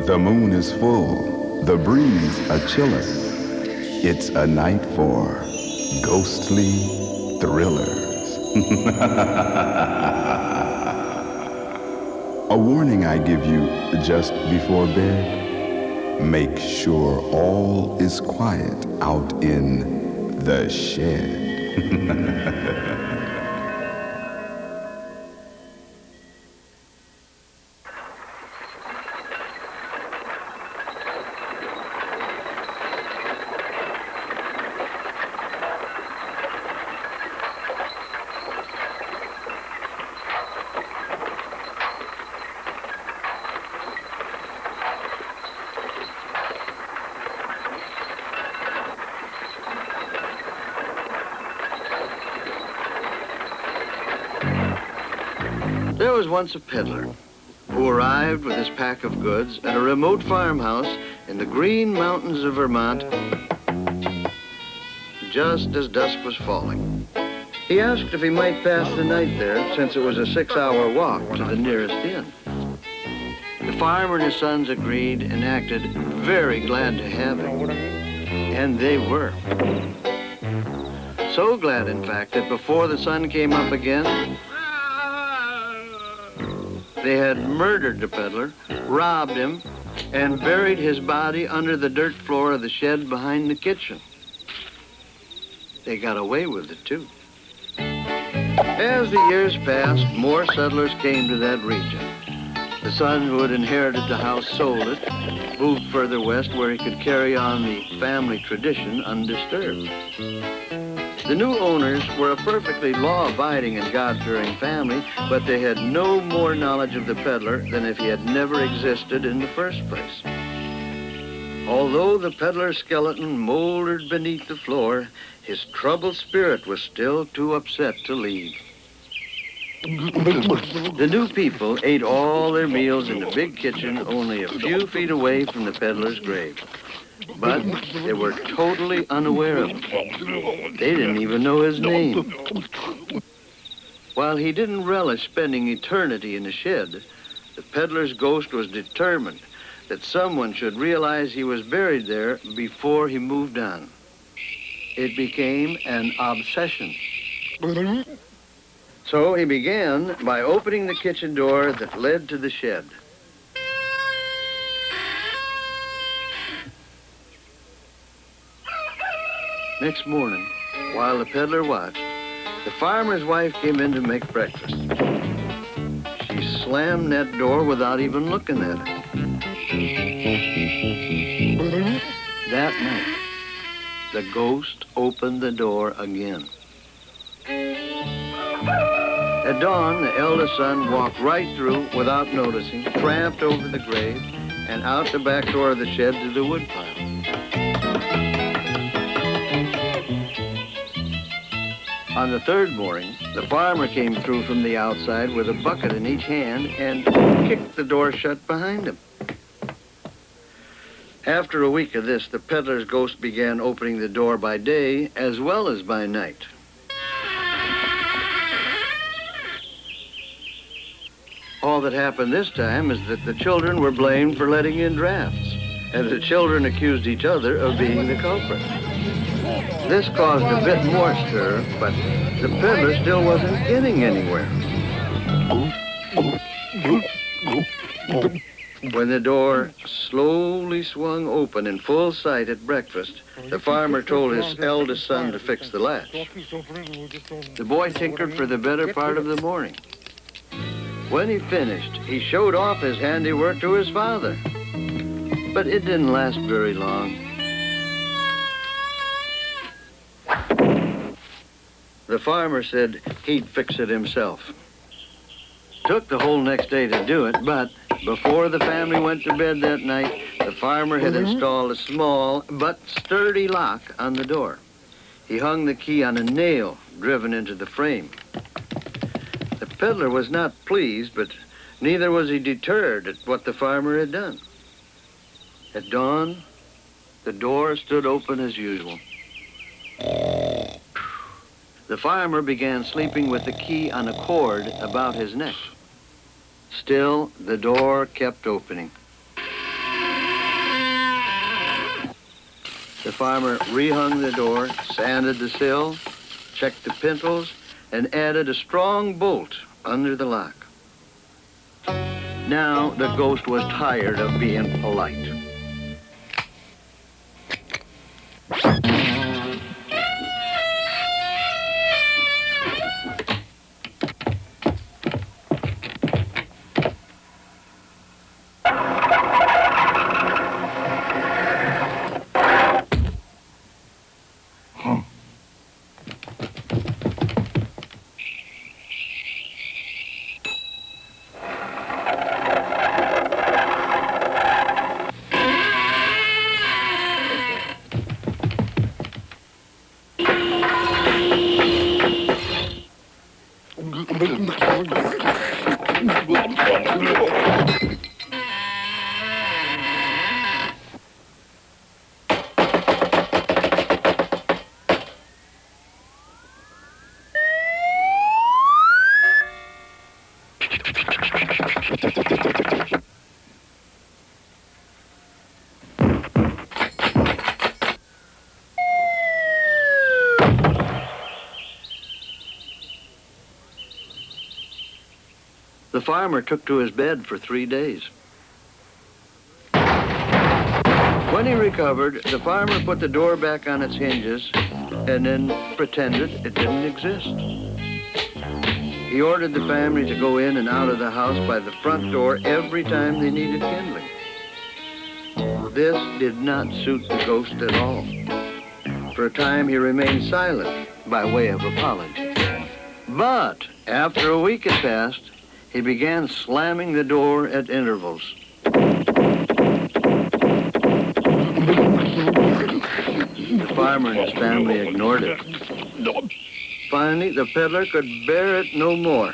The moon is full, the breeze a chiller. It's a night for ghostly thrillers. A warning I give you just before bed. Make sure all is quiet out in the shed. There was once a peddler who arrived with his pack of goods at a remote farmhouse in the Green Mountains of Vermont just as dusk was falling. He asked if he might pass the night there, since it was a 6-hour walk to the nearest inn. The farmer and his sons agreed and acted very glad to have him, and they were. So glad, in fact, that before the sun came up again, they had murdered the peddler, robbed him, and buried his body under the dirt floor of the shed behind the kitchen. They got away with it, too. As the years passed, more settlers came to that region. The son who had inherited the house sold it, moved further west where he could carry on the family tradition undisturbed. The new owners were a perfectly law-abiding and God-fearing family, but they had no more knowledge of the peddler than if he had never existed in the first place. Although the peddler's skeleton moldered beneath the floor, his troubled spirit was still too upset to leave. The new people ate all their meals in the big kitchen only a few feet away from the peddler's grave. But they were totally unaware of him. They didn't even know his name. While he didn't relish spending eternity in the shed, the peddler's ghost was determined that someone should realize he was buried there before he moved on. It became an obsession. So he began by opening the kitchen door that led to the shed. Next morning, while the peddler watched, the farmer's wife came in to make breakfast. She slammed that door without even looking at it. That night, the ghost opened the door again. At dawn, the eldest son walked right through without noticing, tramped over the grave, and out the back door of the shed to the woodpile. On the third morning, the farmer came through from the outside with a bucket in each hand and kicked the door shut behind him. After a week of this, the peddler's ghost began opening the door by day as well as by night. All that happened this time is that the children were blamed for letting in drafts, and the children accused each other of being the culprit. This caused a bit more stir, but the peddler still wasn't getting anywhere. When the door slowly swung open in full sight at breakfast, the farmer told his eldest son to fix the latch. The boy tinkered for the better part of the morning. When he finished, he showed off his handiwork to his father. But it didn't last very long. The farmer said he'd fix it himself. Took the whole next day to do it, but before the family went to bed that night, the farmer had installed a small but sturdy lock on the door. He hung the key on a nail driven into the frame. The peddler was not pleased, but neither was he deterred at what the farmer had done. At dawn, the door stood open as usual. The farmer began sleeping with the key on a cord about his neck. Still, the door kept opening. The farmer rehung the door, sanded the sill, checked the pintles, and added a strong bolt under the lock. Now the ghost was tired of being polite. The farmer took to his bed for 3 days. When he recovered, the farmer put the door back on its hinges and then pretended it didn't exist. He ordered the family to go in and out of the house by the front door every time they needed kindling. This did not suit the ghost at all. For a time, he remained silent by way of apology. But after a week had passed, he began slamming the door at intervals. The farmer and his family ignored it. Finally, the peddler could bear it no more.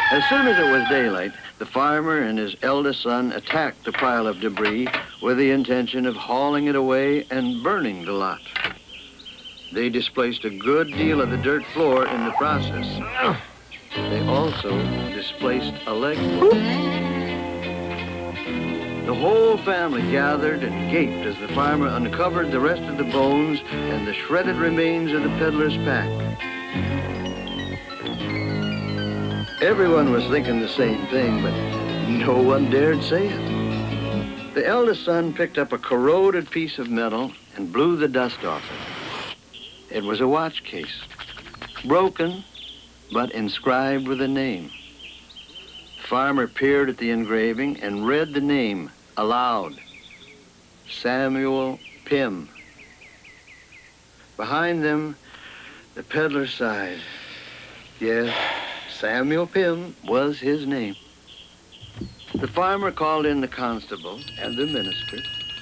As soon as it was daylight, the farmer and his eldest son attacked the pile of debris with the intention of hauling it away and burning the lot. They displaced a good deal of the dirt floor in the process. They also displaced a leg bolt. The whole family gathered and gaped as the farmer uncovered the rest of the bones and the shredded remains of the peddler's pack. Everyone was thinking the same thing, but no one dared say it. The eldest son picked up a corroded piece of metal and blew the dust off it. It was a watch case, broken, but inscribed with a name. The farmer peered at the engraving and read the name aloud. Samuel Pym. Behind them, the peddler sighed. Yes, Samuel Pym was his name. The farmer called in the constable and the minister,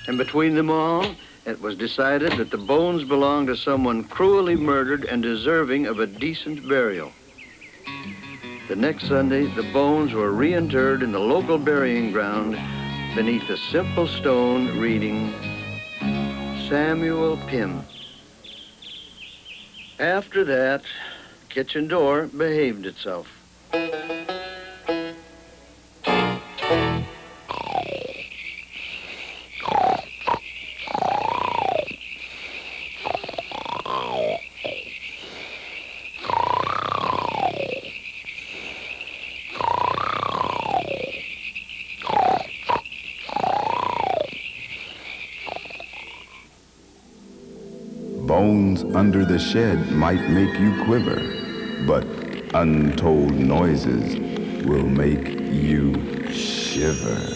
and between them all, it was decided that the bones belonged to someone cruelly murdered and deserving of a decent burial. The next Sunday, the bones were reinterred in the local burying ground beneath a simple stone reading, Samuel Pym. After that, the kitchen door behaved itself. Bones under the shed might make you quiver, but untold noises will make you shiver.